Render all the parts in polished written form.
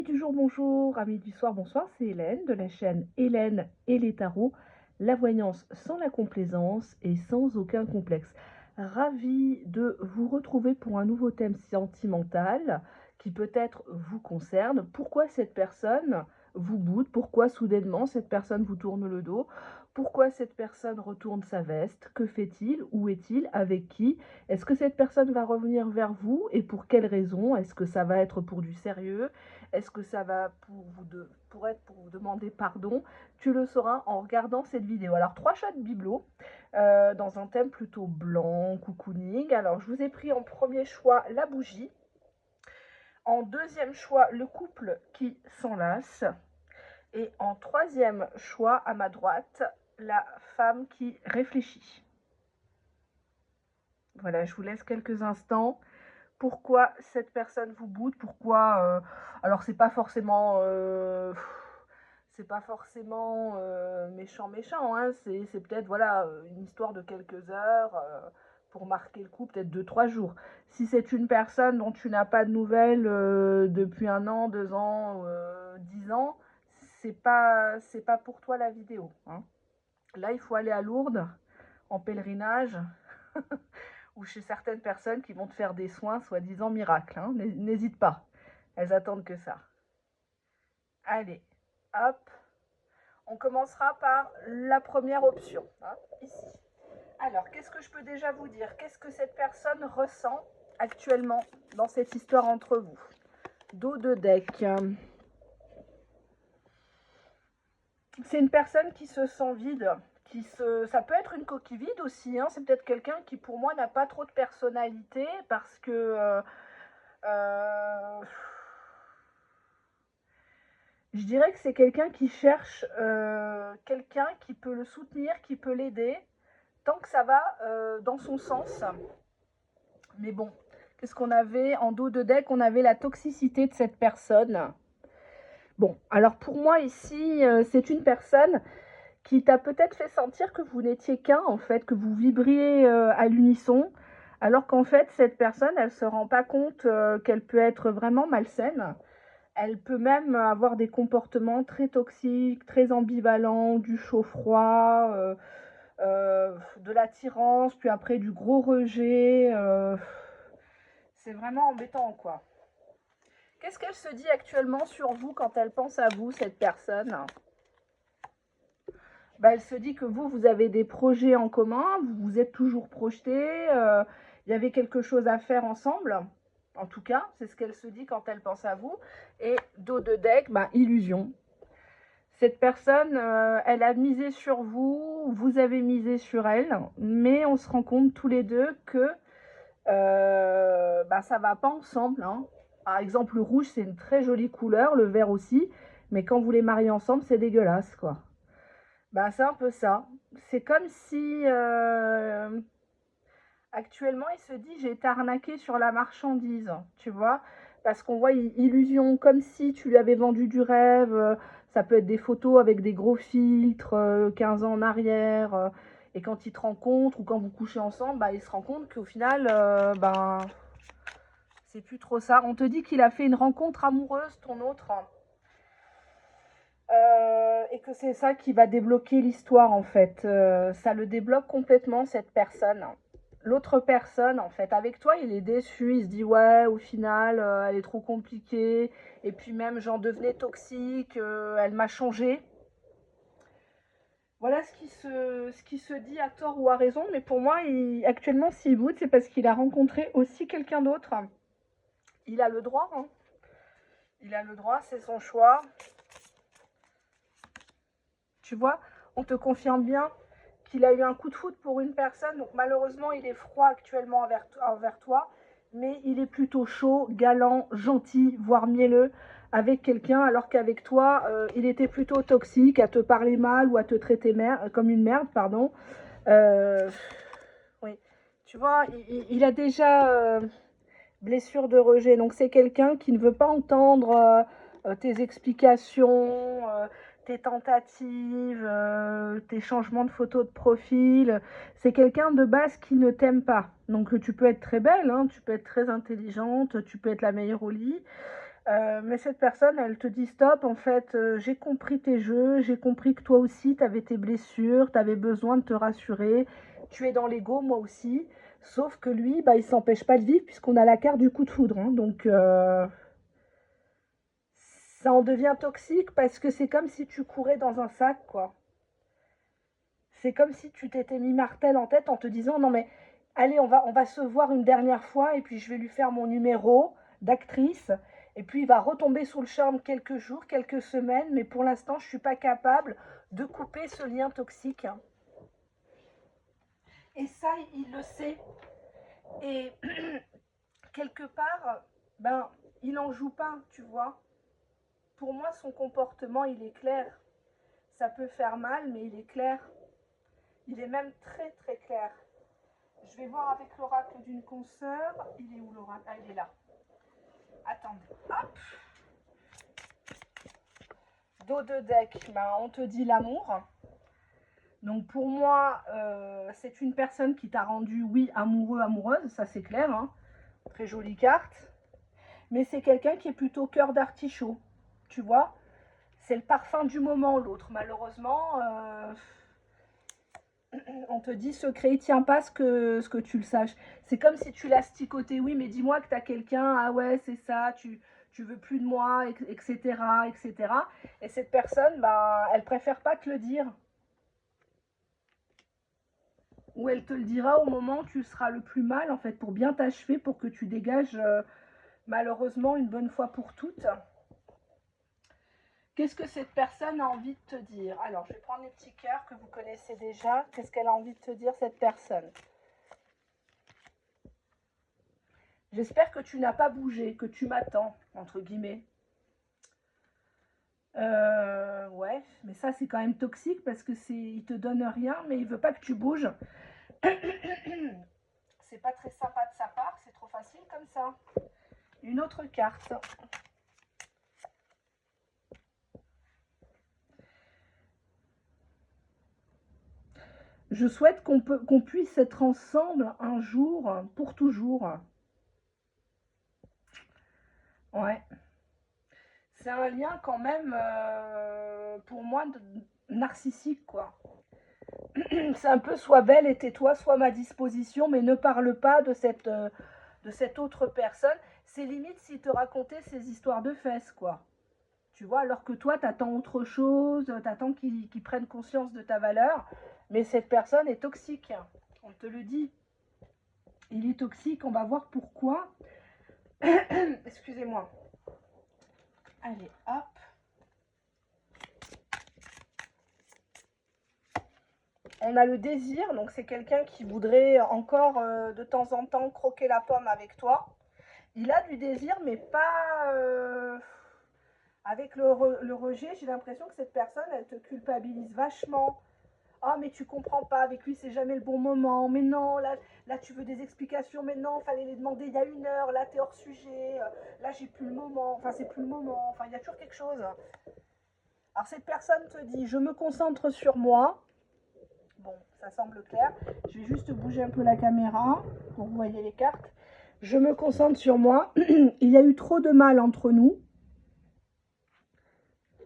Du jour, bonjour, amis du soir, bonsoir, c'est Hélène de la chaîne Hélène et les tarots, la voyance sans la complaisance et sans aucun complexe. Ravie de vous retrouver pour un nouveau thème sentimental qui peut-être vous concerne. Pourquoi cette personne vous boude? Pourquoi soudainement cette personne vous tourne le dos? Pourquoi cette personne retourne sa veste? Que fait-il? Où est-il? Avec qui? Est-ce que cette personne va revenir vers vous et pour quelles raisons? Est-ce que ça va être pour du sérieux? Est-ce que ça va pour vous demander pardon? Tu le sauras en regardant cette vidéo. Alors, 3 chats de bibelot dans un thème plutôt blanc, cocooning. Alors, je vous ai pris en premier choix la bougie. En deuxième choix, le couple qui s'enlace. Et en troisième choix, à ma droite, la femme qui réfléchit. Voilà, je vous laisse quelques instants. Pourquoi cette personne vous boude? Pourquoi alors c'est pas forcément méchant, hein. C'est peut-être voilà une histoire de quelques heures pour marquer le coup, peut-être 2 3 jours. Si c'est une personne dont tu n'as pas de nouvelles depuis 1 an, 2 ans, 10 ans, c'est pas pour toi la vidéo, hein. Là, il faut aller à Lourdes en pèlerinage ou chez certaines personnes qui vont te faire des soins soi-disant miracles, hein. N'hésite pas, elles attendent que ça. Allez, hop, on commencera par la première option, hein, ici. Alors, qu'est-ce que je peux déjà vous dire? Qu'est-ce que cette personne ressent actuellement dans cette histoire entre vous? Dos de deck. C'est une personne qui se sent vide. Ça peut être une coquille vide aussi, hein. C'est peut-être quelqu'un qui pour moi n'a pas trop de personnalité parce que je dirais que c'est quelqu'un qui cherche quelqu'un qui peut le soutenir, qui peut l'aider, tant que ça va dans son sens. Mais bon, qu'est-ce qu'on avait en dos de deck? On avait la toxicité de cette personne. Bon, alors pour moi ici, c'est une personne qui t'a peut-être fait sentir que vous n'étiez qu'un, en fait, que vous vibriez à l'unisson, alors qu'en fait, cette personne, elle ne se rend pas compte qu'elle peut être vraiment malsaine. Elle peut même avoir des comportements très toxiques, très ambivalents, du chaud-froid, de l'attirance, puis après du gros rejet. C'est vraiment embêtant, quoi. Qu'est-ce qu'elle se dit actuellement sur vous quand elle pense à vous, cette personne? Bah, elle se dit que vous avez des projets en commun, vous vous êtes toujours projetés, il y avait quelque chose à faire ensemble. En tout cas, c'est ce qu'elle se dit quand elle pense à vous. Et dos de deck, bah, illusion. Cette personne, elle a misé sur vous, vous avez misé sur elle, mais on se rend compte tous les deux que bah, ça va pas ensemble, hein. Par exemple, le rouge, c'est une très jolie couleur, le vert aussi, mais quand vous les mariez ensemble, c'est dégueulasse, quoi. Bah, c'est un peu ça. C'est comme si actuellement il se dit j'ai été arnaqué sur la marchandise, tu vois, parce qu'on voit illusion comme si tu lui avais vendu du rêve. Ça peut être des photos avec des gros filtres 15 ans en arrière. Et quand il te rencontre ou quand vous couchez ensemble, bah, il se rend compte qu'au final, ben, c'est plus trop ça. On te dit qu'il a fait une rencontre amoureuse, ton autre. Et que c'est ça qui va débloquer l'histoire en fait. Ça le débloque complètement cette personne. L'autre personne en fait, avec toi il est déçu, il se dit ouais au final elle est trop compliquée. Et puis même j'en devenais toxique, elle m'a changé. Voilà ce qui se dit à tort ou à raison. Mais pour moi actuellement s'il boude c'est parce qu'il a rencontré aussi quelqu'un d'autre. Il a le droit, hein. Il a le droit, c'est son choix. Tu vois, on te confirme bien qu'il a eu un coup de foudre pour une personne. Donc malheureusement, il est froid actuellement envers toi. Mais il est plutôt chaud, galant, gentil, voire mielleux avec quelqu'un. Alors qu'avec toi, il était plutôt toxique, à te parler mal ou à te traiter comme une merde, pardon. Oui, tu vois, il a déjà blessure de rejet. Donc c'est quelqu'un qui ne veut pas entendre tes explications, tes tentatives, tes changements de photos de profil. C'est quelqu'un de base qui ne t'aime pas. Donc tu peux être très belle, hein, tu peux être très intelligente, tu peux être la meilleure au lit. Mais cette personne, elle te dit stop, en fait, j'ai compris tes jeux, j'ai compris que toi aussi, tu avais tes blessures, tu avais besoin de te rassurer, tu es dans l'ego, moi aussi. Sauf que lui, bah, il s'empêche pas de vivre puisqu'on a la carte du coup de foudre, hein. Donc, ça en devient toxique parce que c'est comme si tu courais dans un sac, quoi. C'est comme si tu t'étais mis Martel en tête en te disant non mais allez on va se voir une dernière fois et puis je vais lui faire mon numéro d'actrice et puis il va retomber sous le charme quelques jours, quelques semaines, mais pour l'instant je ne suis pas capable de couper ce lien toxique. Et ça il le sait. Et quelque part, ben il n'en joue pas, tu vois. Pour moi son comportement il est clair. Ça peut faire mal mais il est clair. Il est même très très clair. Je vais voir avec l'oracle d'une consoeur. Il est où l'oracle? Ah, il est là. Attendez. Hop. Dos de deck. Ben, on te dit l'amour. Donc pour moi, c'est une personne qui t'a rendu, oui, amoureux, amoureuse. Ça c'est clair. Hein. Très jolie carte. Mais c'est quelqu'un qui est plutôt cœur d'artichaut. Tu vois? C'est le parfum du moment, l'autre. Malheureusement, on te dit secret, il tient pas ce que tu le saches. C'est comme si tu l'as sticoté. Oui, mais dis-moi que tu as quelqu'un, ah ouais, c'est ça, tu veux plus de moi, etc., etc. Et cette personne, bah, elle préfère pas te le dire. Ou elle te le dira au moment où tu seras le plus mal, en fait, pour bien t'achever, pour que tu dégages, malheureusement, une bonne fois pour toutes. Qu'est-ce que cette personne a envie de te dire? Alors, je vais prendre les petits cœurs que vous connaissez déjà. Qu'est-ce qu'elle a envie de te dire, cette personne? J'espère que tu n'as pas bougé, que tu m'attends, entre guillemets. Ouais, mais ça c'est quand même toxique parce que il te donne rien, mais il veut pas que tu bouges. C'est pas très sympa de sa part, c'est trop facile comme ça. Une autre carte. Je souhaite qu'on puisse être ensemble un jour, pour toujours. Ouais. C'est un lien quand même, pour moi, narcissique, quoi. C'est un peu soit belle et tais-toi, soit à ma disposition, mais ne parle pas de cette autre personne. C'est limite s'il te racontait ses histoires de fesses, quoi. Tu vois, alors que toi, t'attends autre chose, t'attends qu'il prenne conscience de ta valeur, mais cette personne est toxique. On te le dit. Il est toxique, on va voir pourquoi. Excusez-moi. Allez, hop. On a le désir, donc c'est quelqu'un qui voudrait encore de temps en temps croquer la pomme avec toi. Il a du désir, mais pas avec le rejet. J'ai l'impression que cette personne, elle te culpabilise vachement. Ah, mais tu comprends pas, avec lui, c'est jamais le bon moment. Mais non, là tu veux des explications. Mais non, fallait les demander il y a 1 heure. Là, t'es hors sujet. Là, j'ai plus le moment. Enfin, c'est plus le moment. Enfin, il y a toujours quelque chose. Alors, cette personne te dit, je me concentre sur moi. Bon, ça semble clair. Je vais juste bouger un peu la caméra pour que vous voyez les cartes. Je me concentre sur moi. Il y a eu trop de mal entre nous.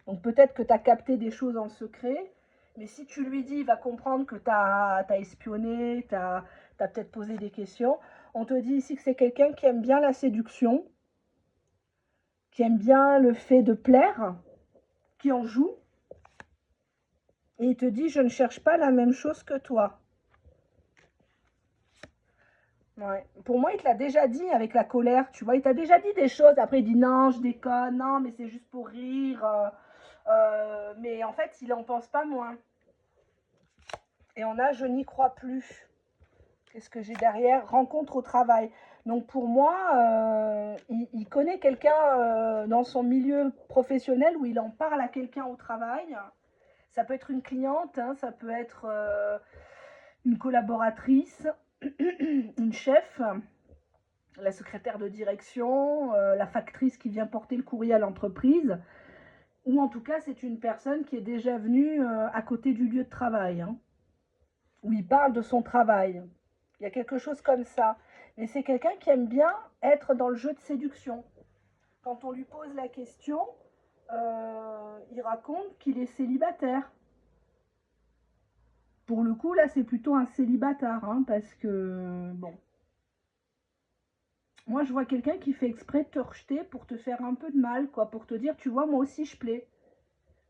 Donc peut-être que tu as capté des choses en secret. Mais si tu lui dis, il va comprendre que tu as espionné, tu as peut-être posé des questions. On te dit ici que c'est quelqu'un qui aime bien la séduction, qui aime bien le fait de plaire, qui en joue. Et il te dit, je ne cherche pas la même chose que toi. Ouais. Pour moi, il te l'a déjà dit avec la colère, tu vois. Il t'a déjà dit des choses. Après, il dit non, je déconne, non, mais c'est juste pour rire. Mais en fait, il n'en pense pas moins. Et on a je n'y crois plus. Qu'est-ce que j'ai derrière? Rencontre au travail. Donc pour moi, il connaît quelqu'un dans son milieu professionnel où il en parle à quelqu'un au travail. Ça peut être une cliente, hein, ça peut être une collaboratrice, une chef, la secrétaire de direction, la factrice qui vient porter le courrier à l'entreprise. Ou en tout cas, c'est une personne qui est déjà venue à côté du lieu de travail, hein, où il parle de son travail. Il y a quelque chose comme ça. Mais c'est quelqu'un qui aime bien être dans le jeu de séduction. quand on lui pose la question, il raconte qu'il est célibataire. Pour le coup, là, c'est plutôt un célibataire, hein, parce que, bon, moi, je vois quelqu'un qui fait exprès de te rejeter pour te faire un peu de mal, quoi, pour te dire, tu vois, moi aussi, je plais.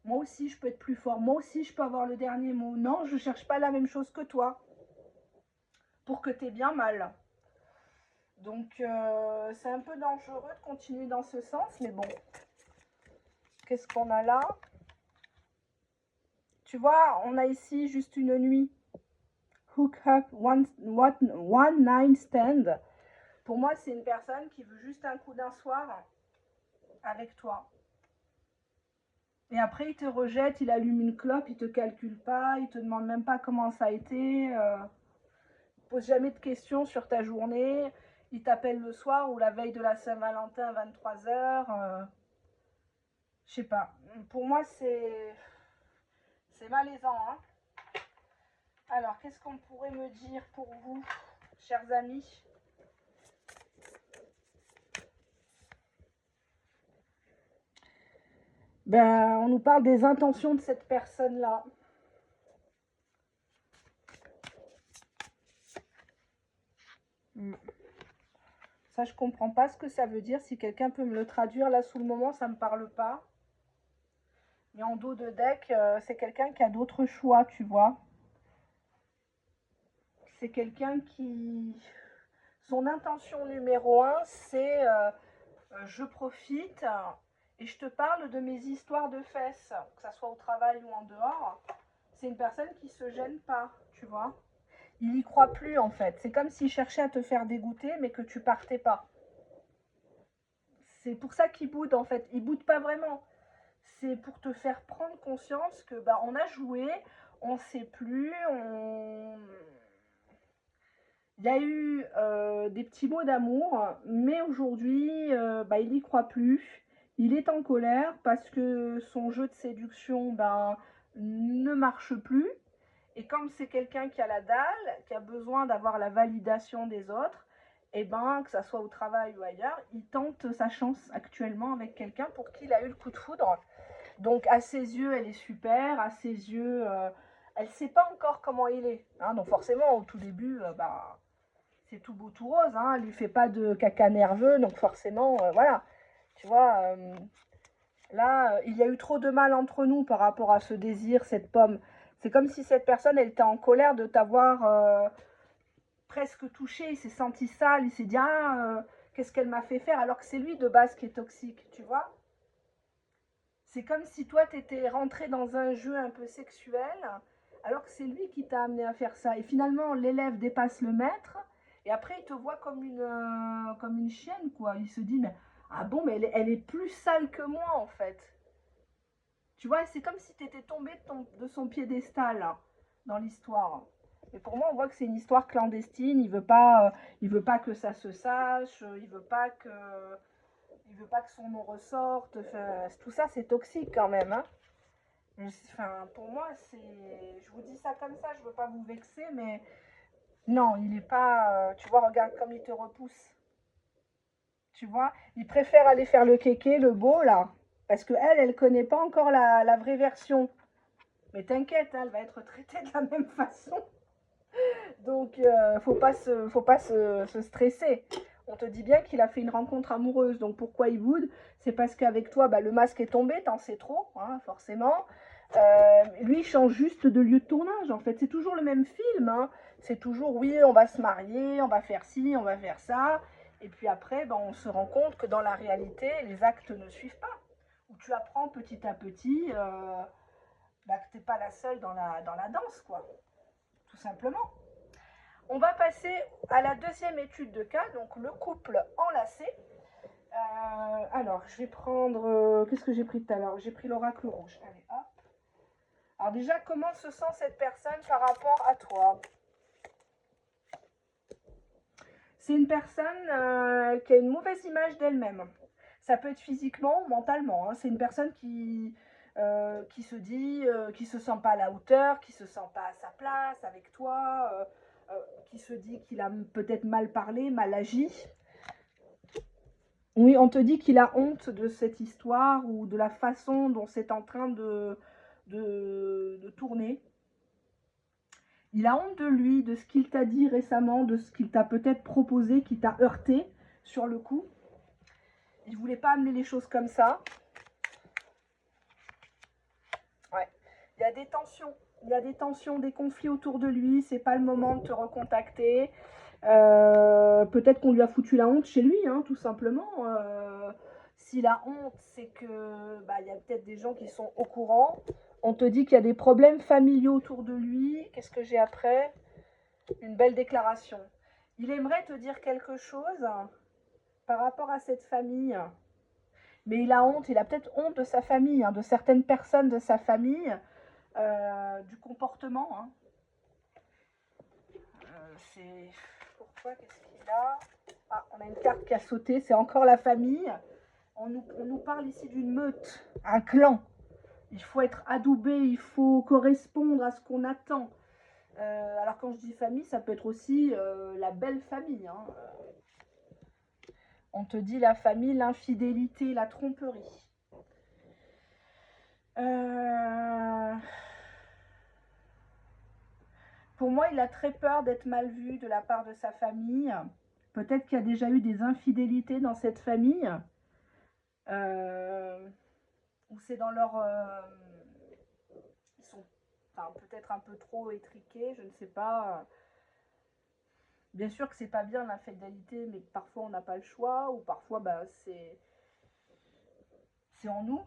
Moi aussi, je peux être plus fort. Moi aussi, je peux avoir le dernier mot. Non, je cherche pas la même chose que toi, pour que tu aies bien mal. Donc, c'est un peu dangereux de continuer dans ce sens, mais bon, qu'est-ce qu'on a là? Tu vois, on a ici juste une nuit. Hook up, one night stand. Pour moi, c'est une personne qui veut juste un coup d'un soir avec toi. Et après, il te rejette, il allume une clope, il te calcule pas, il te demande même pas comment ça a été, pose jamais de questions sur ta journée, il t'appelle le soir ou la veille de la Saint-Valentin à 23h. Je sais pas. Pour moi, c'est malaisant, hein. Alors, qu'est-ce qu'on pourrait me dire pour vous, chers amis? Ben, on nous parle des intentions de cette personne-là. Ça, je comprends pas ce que ça veut dire. Si quelqu'un peut me le traduire, là, sous le moment, ça me parle pas. Mais en dos de deck, c'est quelqu'un qui a d'autres choix, tu vois. C'est quelqu'un qui... Son intention numéro un, c'est je profite et je te parle de mes histoires de fesses, que ça soit au travail ou en dehors. C'est une personne qui se gêne pas, tu vois. Il y croit plus en fait. C'est comme s'il cherchait à te faire dégoûter, mais que tu partais pas. C'est pour ça qu'il boude en fait. Il boude pas vraiment. C'est pour te faire prendre conscience que bah, on a joué, on sait plus, il y a eu des petits mots d'amour, mais aujourd'hui, bah, il n'y croit plus. Il est en colère parce que son jeu de séduction ben, ne marche plus. Et comme c'est quelqu'un qui a la dalle, qui a besoin d'avoir la validation des autres, et ben que ça soit au travail ou ailleurs, il tente sa chance actuellement avec quelqu'un pour qui il a eu le coup de foudre. Donc à ses yeux, elle est super, à ses yeux, elle ne sait pas encore comment il est. Hein, donc forcément, au tout début, bah, c'est tout beau, tout rose. Hein, elle lui fait pas de caca nerveux, donc forcément, voilà. Tu vois, là, il y a eu trop de mal entre nous par rapport à ce désir, cette pomme. C'est comme si cette personne, elle était en colère de t'avoir presque touché. Il s'est senti sale, il s'est dit, ah, qu'est-ce qu'elle m'a fait faire, alors que c'est lui de base qui est toxique, tu vois. C'est comme si toi, tu étais rentré dans un jeu un peu sexuel, alors que c'est lui qui t'a amené à faire ça. Et finalement, l'élève dépasse le maître, et après, il te voit comme une chienne, quoi. Il se dit, mais, ah bon, mais elle est plus sale que moi, en fait. Tu vois, c'est comme si tu étais tombé de son piédestal, là, dans l'histoire. Et pour moi, on voit que c'est une histoire clandestine. Il veut pas que ça se sache. Il veut pas que son nom ressorte. Enfin, tout ça, c'est toxique quand même. Hein. Enfin, pour moi, c'est. Je vous dis ça comme ça, je veux pas vous vexer, mais non, il est pas. Tu vois, regarde comme il te repousse. Tu vois, il préfère aller faire le kéké, le beau là, parce que elle connaît pas encore la vraie version. Mais t'inquiète, hein, elle va être traitée de la même façon. Donc, faut pas se stresser. On te dit bien qu'il a fait une rencontre amoureuse. Donc, pourquoi il boude? C'est parce qu'avec toi, bah, le masque est tombé, t'en sais trop, hein, forcément. Lui, il change juste de lieu de tournage, en fait. C'est toujours le même film. Hein. C'est toujours, oui, on va se marier, on va faire ci, on va faire ça. Et puis après, bah, on se rend compte que dans la réalité, les actes ne suivent pas. Où tu apprends petit à petit bah, que tu n'es pas la seule dans la danse, quoi. Tout simplement. On va passer à la deuxième étude de cas, donc le couple enlacé. Alors, je vais prendre... qu'est-ce que j'ai pris tout à l'heure? J'ai pris l'oracle rouge. Allez, hop. Alors déjà, comment se sent cette personne par rapport à toi? C'est une personne qui a une mauvaise image d'elle-même. Ça peut être physiquement ou mentalement. Hein. C'est une personne qui se dit, qui se sent pas à la hauteur, qui se sent pas à sa place avec toi, qui se dit qu'il a peut-être mal parlé, mal agi. Oui, on te dit qu'il a honte de cette histoire ou de la façon dont c'est en train de tourner. Il a honte de lui, de ce qu'il t'a dit récemment, de ce qu'il t'a peut-être proposé, qui t'a heurté sur le coup. Il voulait pas amener les choses comme ça. Ouais. Il y a des tensions. Il y a des tensions, des conflits autour de lui. C'est pas le moment de te recontacter. Peut-être qu'on lui a foutu la honte chez lui, hein, tout simplement. Si la honte, c'est que bah, y a peut-être des gens qui sont au courant. On te dit qu'il y a des problèmes familiaux autour de lui. Qu'est-ce que j'ai après? Une belle déclaration. Il aimerait te dire quelque chose par rapport à cette famille. Mais il a honte, il a peut-être honte de sa famille, hein, de certaines personnes de sa famille, du comportement. Hein. C'est. Pourquoi? Qu'est-ce qu'il a? Ah, on a une carte qui a sauté, c'est encore la famille. On nous parle ici d'une meute, un clan. Il faut être adoubé, il faut correspondre à ce qu'on attend. Alors quand je dis famille, ça peut être aussi la belle famille. Hein. On te dit la famille, l'infidélité, la tromperie. Pour moi, il a très peur d'être mal vu de la part de sa famille. Peut-être qu'il y a déjà eu des infidélités dans cette famille. Ou c'est dans leur... ils sont enfin, peut-être un peu trop étriqués, je ne sais pas. Bien sûr que c'est pas bien l'infidélité, mais parfois on n'a pas le choix, ou parfois bah, c'est en nous.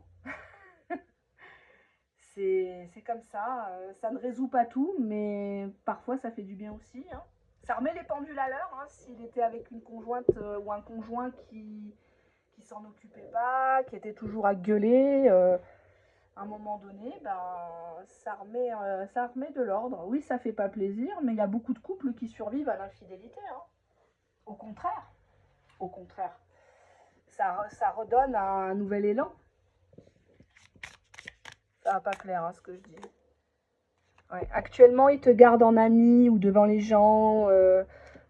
C'est comme ça. Ça ne résout pas tout, mais parfois ça fait du bien aussi. Hein. Ça remet les pendules à l'heure. Hein, s'il était avec une conjointe ou un conjoint qui s'en occupait pas, qui était toujours à gueuler, à un moment donné, ben, ça remet de l'ordre. Oui, ça fait pas plaisir, mais il y a beaucoup de couples qui survivent à l'infidélité. Hein. Au contraire, au contraire. Ça redonne un nouvel élan. Ça va pas clair hein, ce que je dis. Ouais. Actuellement, ils te gardent en ami ou devant les gens,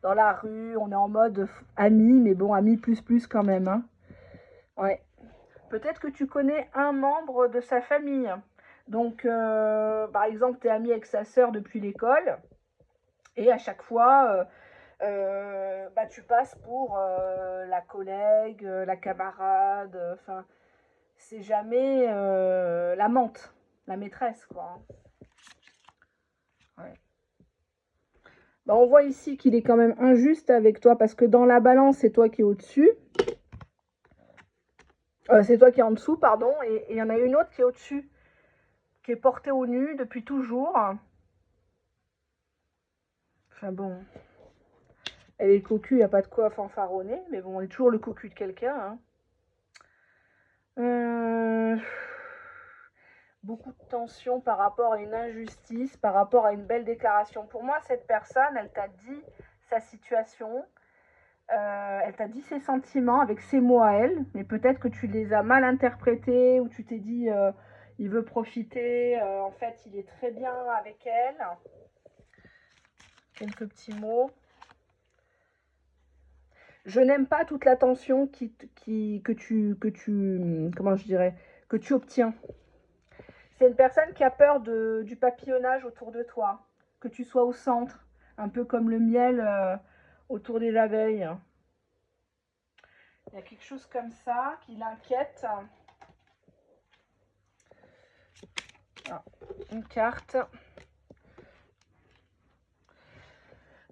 dans la rue. On est en mode ami, mais bon, ami plus quand même. Hein. Ouais. Peut-être que tu connais un membre de sa famille. Donc, par exemple, tu es ami avec sa sœur depuis l'école. Et à chaque fois, bah, tu passes pour la collègue, la camarade. Enfin, c'est jamais l'amante, la maîtresse, quoi. Hein. Ouais. Bah, on voit ici qu'il est quand même injuste avec toi parce que dans la balance, c'est toi qui es au-dessus. C'est toi qui es en dessous, pardon. Et il y en a une autre qui est au-dessus, qui est portée au nu depuis toujours. Enfin bon, elle est cocu, il n'y a pas de quoi fanfaronner. Mais bon, on est toujours le cocu de quelqu'un. Hein. Euh, Beaucoup de tension par rapport à une injustice, par rapport à une belle déclaration. Pour moi, cette personne, elle t'a dit sa situation, elle t'a dit ses sentiments avec ses mots à elle, mais peut-être que tu les as mal interprétés ou tu t'es dit il veut profiter, en fait il est très bien avec elle. Quelques petits mots. Je n'aime pas toute l'attention comment je dirais, que tu obtiens. C'est une personne qui a peur du papillonnage autour de toi, que tu sois au centre, un peu comme le miel autour des abeilles. Il y a quelque chose comme ça qui l'inquiète. Ah, une carte.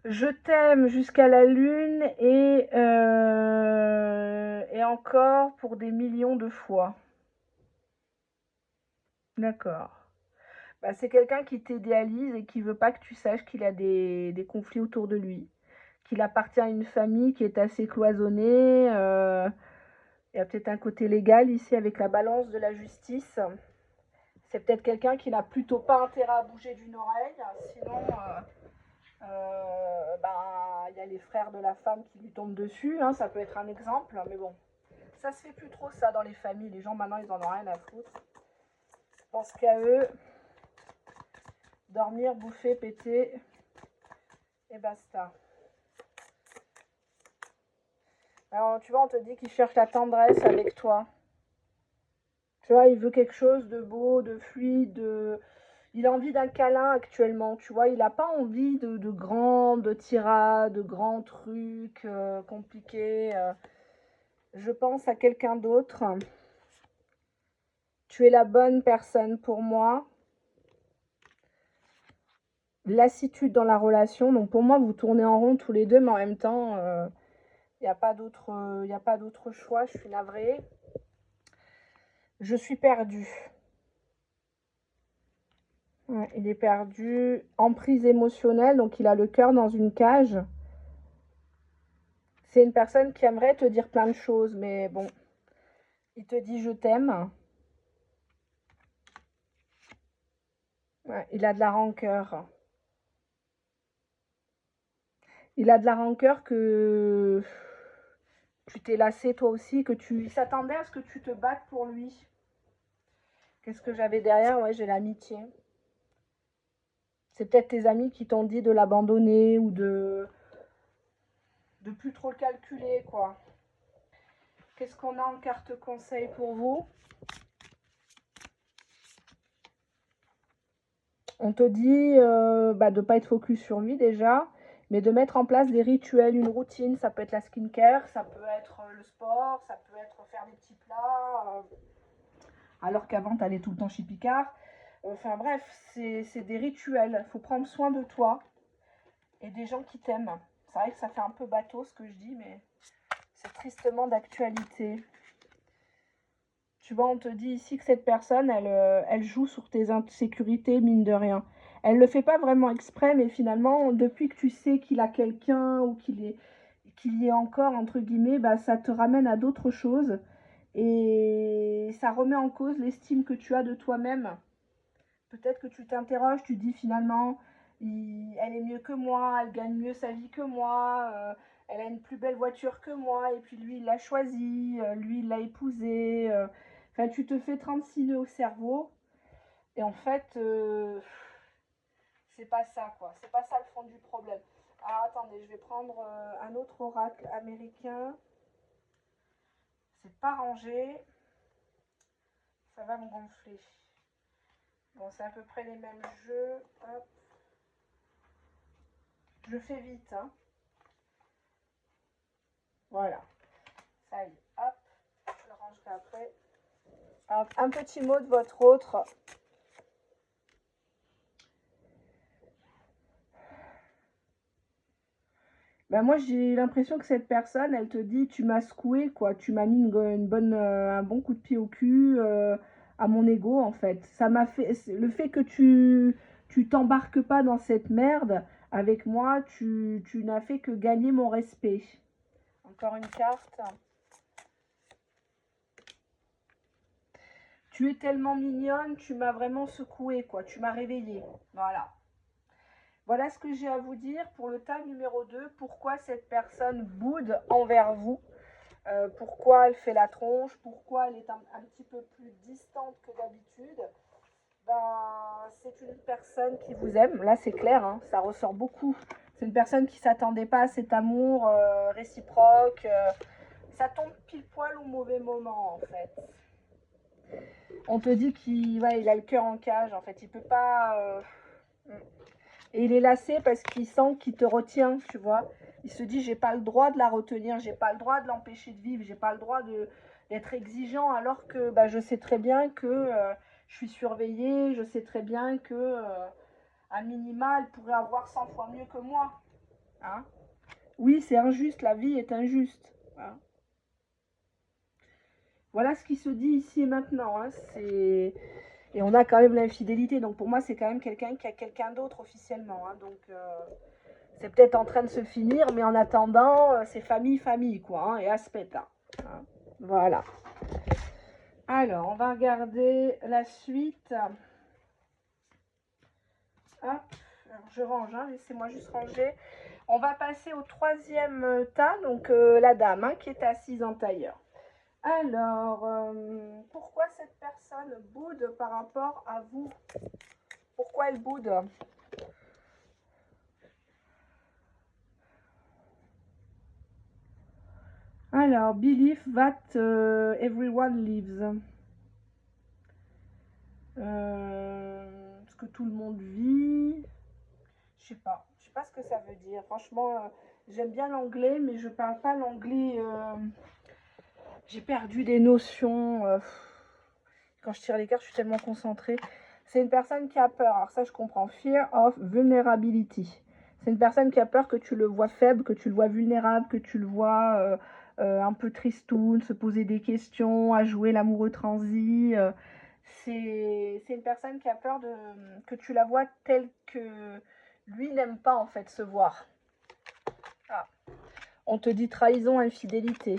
Je t'aime jusqu'à la lune et encore pour des millions de fois. D'accord. Bah, c'est quelqu'un qui t'idéalise et qui veut pas que tu saches qu'il a des conflits autour de lui. Qu'il appartient à une famille qui est assez cloisonnée. Il y a peut-être un côté légal ici avec la balance de la justice. C'est peut-être quelqu'un qui n'a plutôt pas intérêt à bouger d'une oreille. Sinon, ben, y a les frères de la femme qui lui tombent dessus. Hein, ça peut être un exemple. Mais bon, ça se fait plus trop ça dans les familles. Les gens maintenant, ils en ont rien à foutre. Je pense qu'à eux. Dormir, bouffer, péter, et basta. Alors, tu vois, on te dit qu'il cherche la tendresse avec toi. Tu vois, il veut quelque chose de beau, de fluide, il a envie d'un câlin actuellement, tu vois. Il n'a pas envie de grandes tirades, de grands trucs compliqués. Je pense à quelqu'un d'autre. Tu es la bonne personne pour moi. Lassitude dans la relation. Donc pour moi, vous tournez en rond tous les deux, mais en même temps, il n'y a pas d'autre choix. Je suis navrée. Je suis perdue. Ouais, il est perdu. Emprise émotionnelle, donc il a le cœur dans une cage. C'est une personne qui aimerait te dire plein de choses, mais bon, il te dit je t'aime. Ouais, il a de la rancœur. Il a de la rancœur que tu t'es lassé toi aussi, il s'attendait à ce que tu te battes pour lui. Qu'est-ce que j'avais derrière? Ouais, j'ai l'amitié. C'est peut-être tes amis qui t'ont dit de l'abandonner ou de plus trop le calculer, quoi. Qu'est-ce qu'on a en carte conseil pour vous? On te dit de ne pas être focus sur lui déjà, mais de mettre en place des rituels, une routine. Ça peut être la skincare, ça peut être le sport, ça peut être faire des petits plats, alors qu'avant tu allais tout le temps chez Picard. Enfin bref, c'est des rituels. Il faut prendre soin de toi et des gens qui t'aiment. C'est vrai que ça fait un peu bateau ce que je dis, mais c'est tristement d'actualité. Tu vois, on te dit ici que cette personne, elle joue sur tes insécurités, mine de rien. Elle ne le fait pas vraiment exprès, mais finalement, depuis que tu sais qu'il a quelqu'un ou qu'il y est encore, entre guillemets, bah, ça te ramène à d'autres choses. Et ça remet en cause l'estime que tu as de toi-même. Peut-être que tu t'interroges, tu dis finalement, elle est mieux que moi, elle gagne mieux sa vie que moi, elle a une plus belle voiture que moi, et puis lui, il l'a choisie, lui, il l'a épousée. Enfin, tu te fais 36 nœuds au cerveau, et en fait, c'est pas ça, quoi. C'est pas ça le fond du problème. Alors, attendez, je vais prendre un autre oracle américain. C'est pas rangé. Ça va me gonfler. Bon, c'est à peu près les mêmes jeux. Hop. Je fais vite, hein. Voilà. Ça y est, hop, je le rangerai après. Hop, un petit mot de votre autre. Ben moi, j'ai l'impression que cette personne, elle te dit, tu m'as secoué, quoi. Tu m'as mis un bon coup de pied au cul à mon ego, en fait. Ça m'a fait, le fait que tu t'embarques pas dans cette merde avec moi, tu n'as fait que gagner mon respect. Encore une carte. Tu es tellement mignonne, tu m'as vraiment secoué, quoi. Tu m'as réveillée. Voilà. Voilà ce que j'ai à vous dire pour le tas numéro 2. Pourquoi cette personne boude envers vous, pourquoi elle fait la tronche, pourquoi elle est un petit peu plus distante que d'habitude. Ben, c'est une personne qui vous aime. Là, c'est clair, hein, ça ressort beaucoup. C'est une personne qui ne s'attendait pas à cet amour réciproque. Ça tombe pile poil au mauvais moment, en fait. On te dit qu'il il a le cœur en cage, en fait. Il peut pas... Et il est lassé parce qu'il sent qu'il te retient, tu vois. Il se dit, j'ai pas le droit de la retenir, j'ai pas le droit de l'empêcher de vivre, j'ai pas le droit d'être exigeant, alors que bah, je sais très bien que je suis surveillée, je sais très bien que à minima, elle pourrait avoir 100 fois mieux que moi. Hein, oui, c'est injuste, la vie est injuste. Hein. Voilà ce qui se dit ici et maintenant. Hein. Et on a quand même l'infidélité, donc pour moi, c'est quand même quelqu'un qui a quelqu'un d'autre officiellement. Hein. Donc... c'est peut-être en train de se finir, mais en attendant, c'est famille, famille, quoi, hein, et aspetta. Hein. Voilà. Alors, on va regarder la suite. Hop, alors je range, hein, laissez-moi juste ranger. On va passer au troisième tas, donc la dame hein, qui est assise en tailleur. Alors, pourquoi cette personne boude par rapport à vous? Pourquoi elle boude? Alors, believe that everyone lives. Ce que tout le monde vit. Je sais pas. Je sais pas ce que ça veut dire. Franchement, j'aime bien l'anglais, mais je parle pas l'anglais. J'ai perdu des notions. Quand je tire les cartes, je suis tellement concentrée. C'est une personne qui a peur. Alors ça, je comprends. Fear of vulnerability. C'est une personne qui a peur que tu le vois faible, que tu le vois vulnérable, que tu le vois un peu tristoun, se poser des questions, à jouer l'amoureux transi. C'est une personne qui a peur que tu la vois telle que lui n'aime pas en fait se voir. Ah. On te dit trahison, infidélité.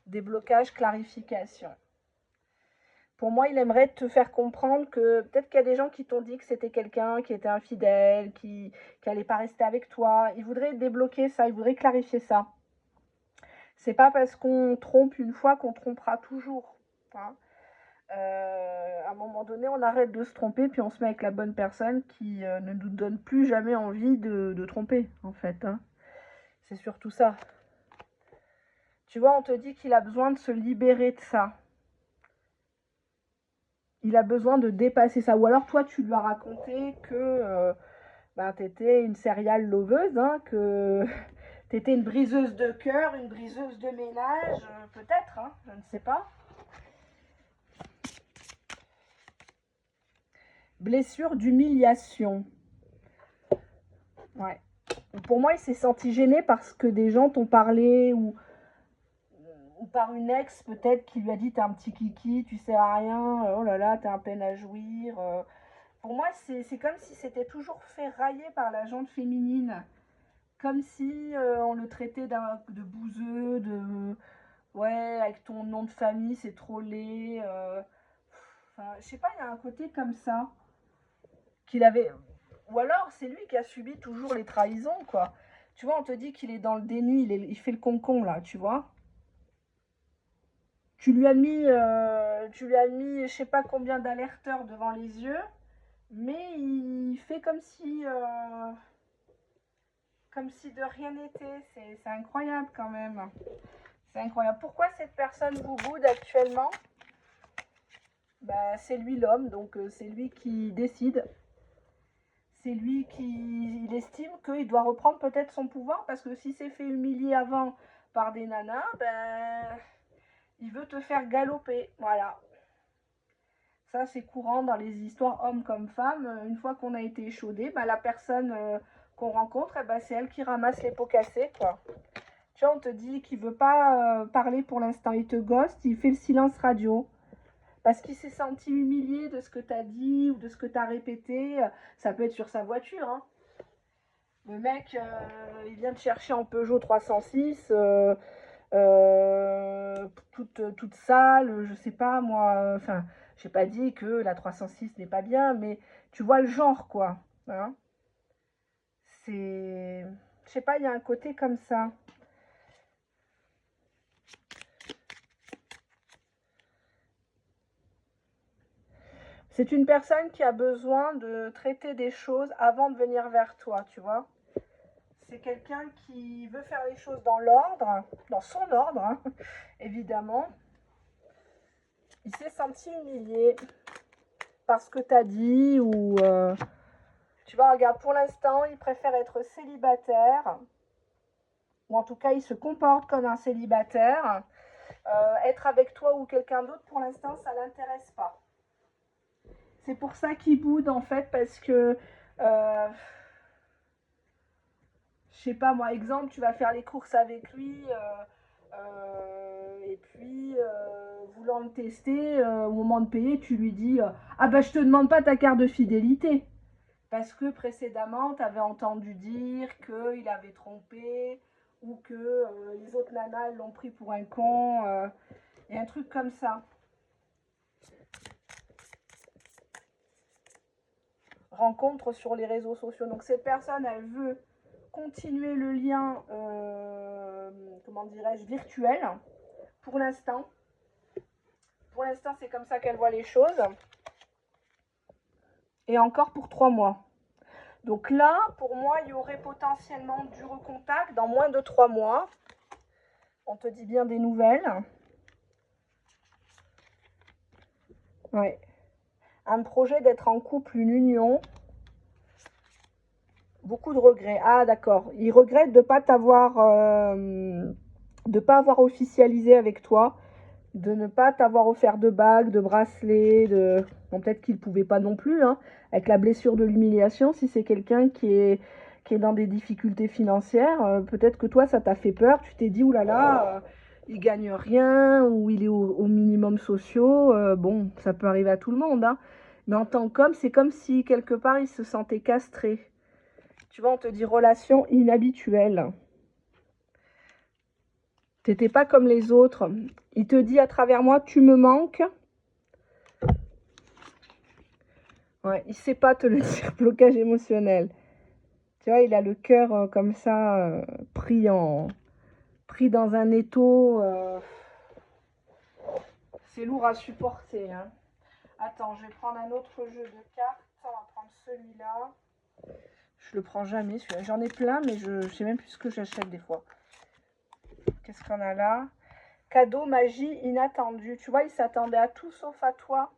Déblocage, clarification. Pour moi, il aimerait te faire comprendre que peut-être qu'il y a des gens qui t'ont dit que c'était quelqu'un qui était infidèle, qui n'allait pas rester avec toi. Il voudrait débloquer ça, il voudrait clarifier ça. C'est pas parce qu'on trompe une fois qu'on trompera toujours. Hein. À un moment donné, on arrête de se tromper, puis on se met avec la bonne personne qui ne nous donne plus jamais envie de tromper, en fait. Hein. C'est surtout ça. Tu vois, on te dit qu'il a besoin de se libérer de ça. Il a besoin de dépasser ça. Ou alors, toi, tu lui as raconté que tu étais une serial loveuse, hein, que tu étais une briseuse de cœur, une briseuse de ménage, peut-être, hein, je ne sais pas. Blessure d'humiliation. Ouais. Pour moi, il s'est senti gêné parce que des gens t'ont parlé ou par une ex peut-être qui lui a dit t'es un petit kiki, tu sers à rien, oh là là, t'es un peine à jouir. Pour moi, c'est comme si c'était toujours fait railler par la gente féminine. Comme si on le traitait de bouseux, de ouais, avec ton nom de famille, c'est trop laid. Enfin, je sais pas, il y a un côté comme ça qu'il avait. Ou alors, c'est lui qui a subi toujours les trahisons, quoi. Tu vois, on te dit qu'il est dans le déni, il fait le concon, là, tu vois. Tu lui as mis, je sais pas combien d'alerteurs devant les yeux, mais il fait comme si de rien n'était. C'est incroyable quand même. C'est incroyable. Pourquoi cette personne vous boude actuellement? Bah, c'est lui l'homme, donc c'est lui qui décide. C'est lui qui il estime qu'il doit reprendre peut-être son pouvoir parce que si s'est fait humilier avant par des nanas, ben il veut te faire galoper. Voilà. Ça, c'est courant dans les histoires hommes comme femmes. Une fois qu'on a été échaudé, ben, la personne qu'on rencontre, eh ben, c'est elle qui ramasse les pots cassés, quoi. Tu vois, on te dit qu'il veut pas parler pour l'instant. Il te ghost, il fait le silence radio. Parce qu'il s'est senti humilié de ce que tu as dit ou de ce que tu as répété. Ça peut être sur sa voiture. Hein. Le mec, il vient de chercher en Peugeot 306, toute sale, je sais pas moi. Enfin, j'ai pas dit que la 306 n'est pas bien, mais tu vois le genre, quoi. Hein. C'est. Je sais pas, il y a un côté comme ça. C'est une personne qui a besoin de traiter des choses avant de venir vers toi, tu vois. C'est quelqu'un qui veut faire les choses dans l'ordre, dans son ordre, hein, évidemment. Il s'est senti humilié parce que tu as dit ou... tu vois, regarde, pour l'instant, il préfère être célibataire, ou en tout cas, il se comporte comme un célibataire. Être avec toi ou quelqu'un d'autre, pour l'instant, ça ne l'intéresse pas. C'est pour ça qu'il boude, en fait, parce que... je sais pas moi, exemple, tu vas faire les courses avec lui, et puis voulant le tester, au moment de payer, tu lui dis ah bah je te demande pas ta carte de fidélité. Parce que précédemment, tu avais entendu dire qu'il avait trompé ou que les autres nanas l'ont pris pour un con, et un truc comme ça. Rencontre sur les réseaux sociaux. Donc cette personne, elle veut continuer le lien, comment dirais-je, virtuel, pour l'instant. Pour l'instant, c'est comme ça qu'elle voit les choses. Et encore pour 3 mois. Donc là, pour moi, il y aurait potentiellement du recontact dans moins de 3 mois. On te dit bien des nouvelles. Ouais. Un projet d'être en couple, une union. Beaucoup de regrets. Ah, d'accord. Il regrette de pas t'avoir, de pas avoir officialisé avec toi, de ne pas t'avoir offert de bague, de bracelet, de. Bon, peut-être qu'il pouvait pas non plus, hein, avec la blessure de l'humiliation. Si c'est quelqu'un qui est dans des difficultés financières, peut-être que toi, ça t'a fait peur. Tu t'es dit, oulala, il gagne rien ou il est au minimum sociaux. Bon, ça peut arriver à tout le monde, hein. Mais en tant qu'homme, c'est comme si quelque part il se sentait castré. Tu vois, on te dit relation inhabituelle. T'étais pas comme les autres. Il te dit à travers moi, tu me manques. Ouais, il sait pas te le dire, blocage émotionnel. Tu vois, il a le cœur comme ça, pris dans un étau. C'est lourd à supporter, hein. Attends, je vais prendre un autre jeu de cartes. On va prendre celui-là. Je le prends jamais, celui-là. J'en ai plein, mais je sais même plus ce que j'achète des fois. Qu'est-ce qu'on a là? Cadeau, magie, inattendu. Tu vois, il s'attendait à tout sauf à toi.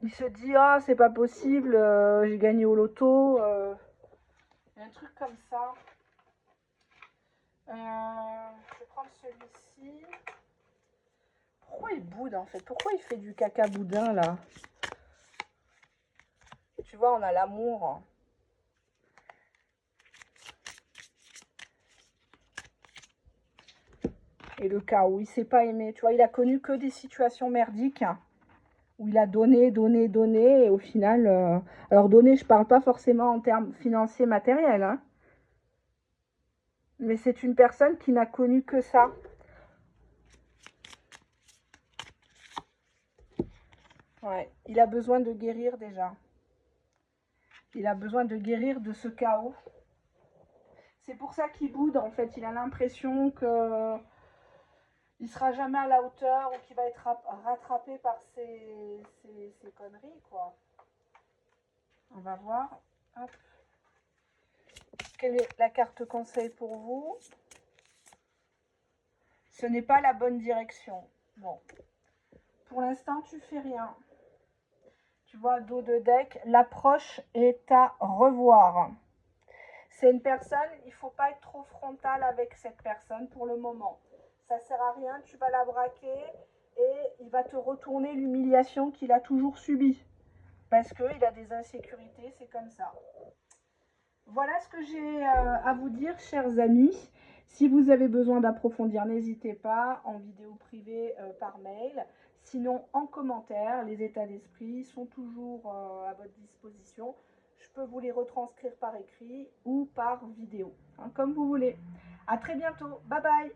Il se dit, ah, c'est pas possible, j'ai gagné au loto. Un truc comme ça. Je vais prendre celui-ci. Pourquoi il boude en fait? Pourquoi il fait du caca boudin là? Tu vois, on a l'amour. Et le chaos, il s'est pas aimé. Tu vois, il a connu que des situations merdiques où il a donné, donné, donné. Et au final, alors donner, je parle pas forcément en termes financiers, matériels, hein, mais c'est une personne qui n'a connu que ça. Ouais, il a besoin de guérir déjà. Il a besoin de guérir de ce chaos. C'est pour ça qu'il boude en fait. Il a l'impression que il sera jamais à la hauteur ou qu'il va être rattrapé par ses conneries, quoi. On va voir. Hop. Quelle est la carte conseil pour vous? Ce n'est pas la bonne direction. Bon. Pour l'instant, tu fais rien. Tu vois, dos de deck, l'approche est à revoir. C'est une personne, il ne faut pas être trop frontal avec cette personne pour le moment. Ça ne sert à rien, tu vas la braquer et il va te retourner l'humiliation qu'il a toujours subie. Parce qu'il a des insécurités, c'est comme ça. Voilà ce que j'ai à vous dire, chers amis. Si vous avez besoin d'approfondir, n'hésitez pas en vidéo privée par mail. Sinon, en commentaire, les états d'esprit sont toujours à votre disposition. Je peux vous les retranscrire par écrit ou par vidéo, hein, comme vous voulez. À très bientôt. Bye bye.